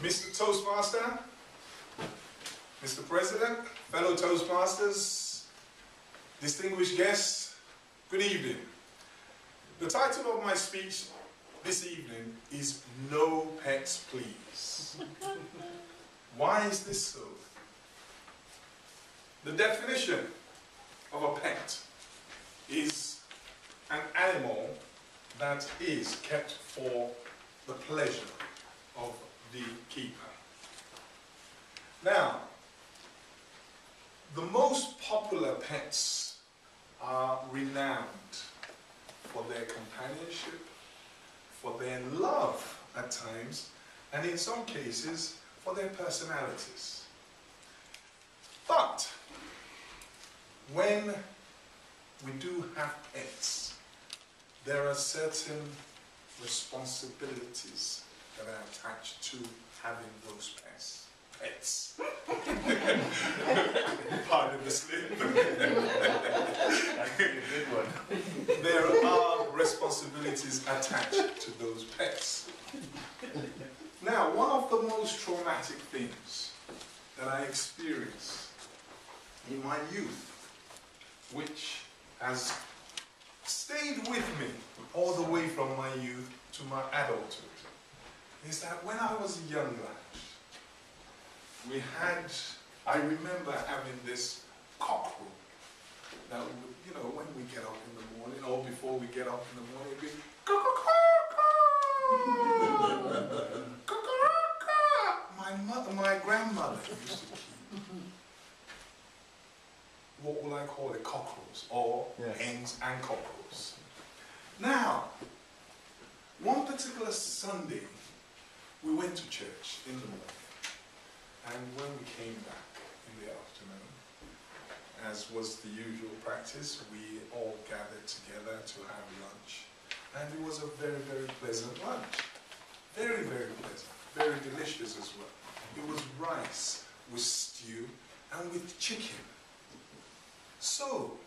Mr. Toastmaster, Mr. President, fellow Toastmasters, distinguished guests, good evening. The title of my speech this evening is No Pets Please. Why is this so? The definition of a pet is an animal that is kept for the pleasure of the keeper. Now, the most popular pets are renowned for their companionship, for their love at times, and in some cases, for their personalities. But when we do have pets, there are certain responsibilities that are attached to having those pets. Pardon the slip. That's a good one. There are responsibilities attached to those pets. Now, one of the most traumatic things that I experienced in my youth, which has stayed with me all the way from my youth to my adulthood, is that when I was a young lad, I remember having this cockerel that would, you know, when we get up in the morning, or before we get up in the morning, it'd be my grandmother used to keep what will I call it, cockerels, or hens and cockerels. Now, one particular Sunday, we went to church in the morning, and when we came back in the afternoon, as was the usual practice, we all gathered together to have lunch, and it was a very, very pleasant lunch. Very, very pleasant, very delicious as well. It was rice with stew and with chicken. So,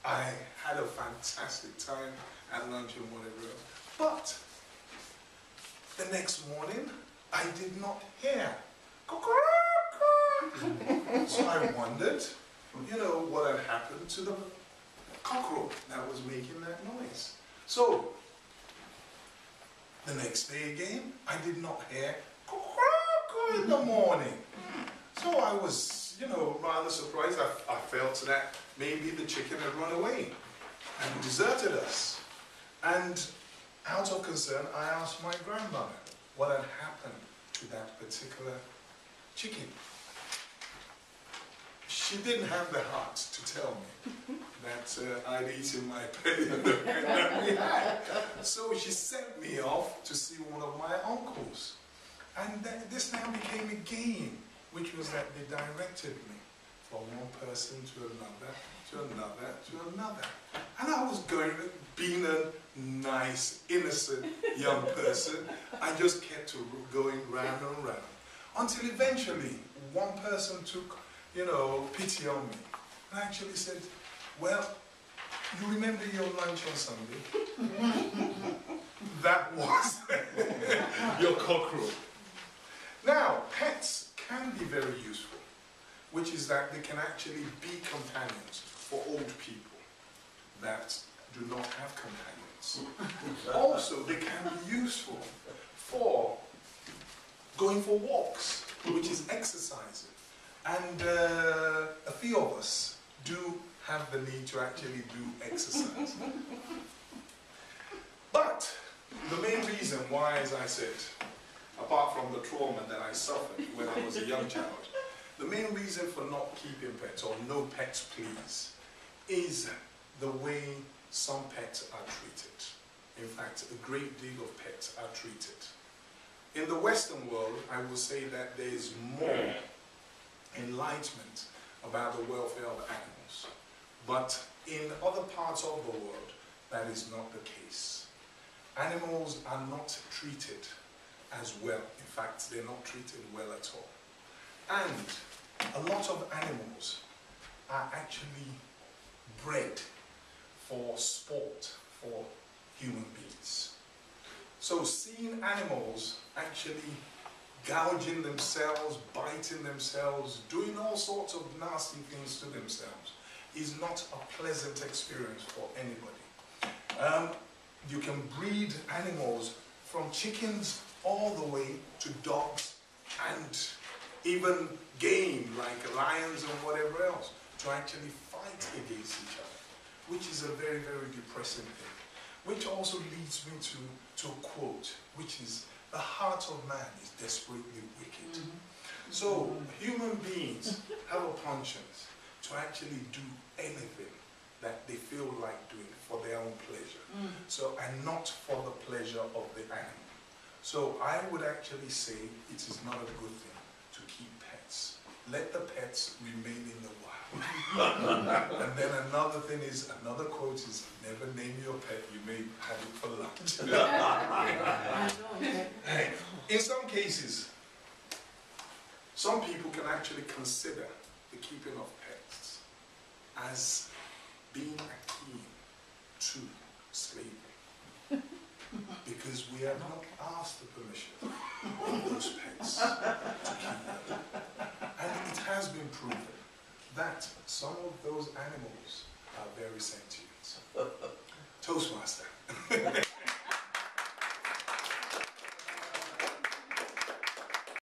I had a fantastic time at lunch and whatever else. But, the next morning, I did not hear. So I wondered, you know, what had happened to the cockerel that was making that noise. So, the next day again, I did not hear in the morning. So I was, you know, rather surprised. I felt that maybe the chicken had run away and deserted us. And out of concern, I asked my grandmother what had happened to that particular chicken. She didn't have the heart to tell me that I'd eaten my penny that we had. So she sent me off to see one of my uncles. And this now became a game, which was that they directed me from one person to another, to another, to another. And I was going, being a nice, innocent young person, I just kept going round and round. Until eventually, one person took, you know, pity on me. And actually said, well, you remember your lunch on Sunday? That was your cockerel. Now, pets can be very useful, which is that they can actually be companions for old people that do not have companions. Also, they can be useful for going for walks, which is exercising. And a few of us do have the need to actually do exercise. But the main reason why, as I said, apart from the trauma that I suffered when I was a young child, the main reason for not keeping pets, or no pets please, is the way some pets are treated. In fact, a great deal of pets are treated. In the Western world, I will say that there is more enlightenment about the welfare of animals. But in other parts of the world, that is not the case. Animals are not treated as well. In fact, they're not treated well at all. And a lot of animals are actually bred for sport for human beings. So seeing animals actually gouging themselves, biting themselves, doing all sorts of nasty things to themselves is not a pleasant experience for anybody. You can breed animals from chickens all the way to dogs and even game like lions and whatever else to actually fight against each other, which is a very, very depressing thing. Which also leads me to a quote, which is, the heart of man is desperately wicked. So human beings have a conscience to actually do anything that they feel like doing for their own pleasure. So, and not for the pleasure of the animal. So I would actually say it is not a good thing to keep pets. Let the pets remain in the wild. And then another thing is, another quote is, never name your pet, you may have it for lunch. In some cases, some people can actually consider the keeping of pets as being akin to slavery. Because we have not asked the permission of those pets to keep them. And it has been proven that some of those animals are very sentient. Toastmaster.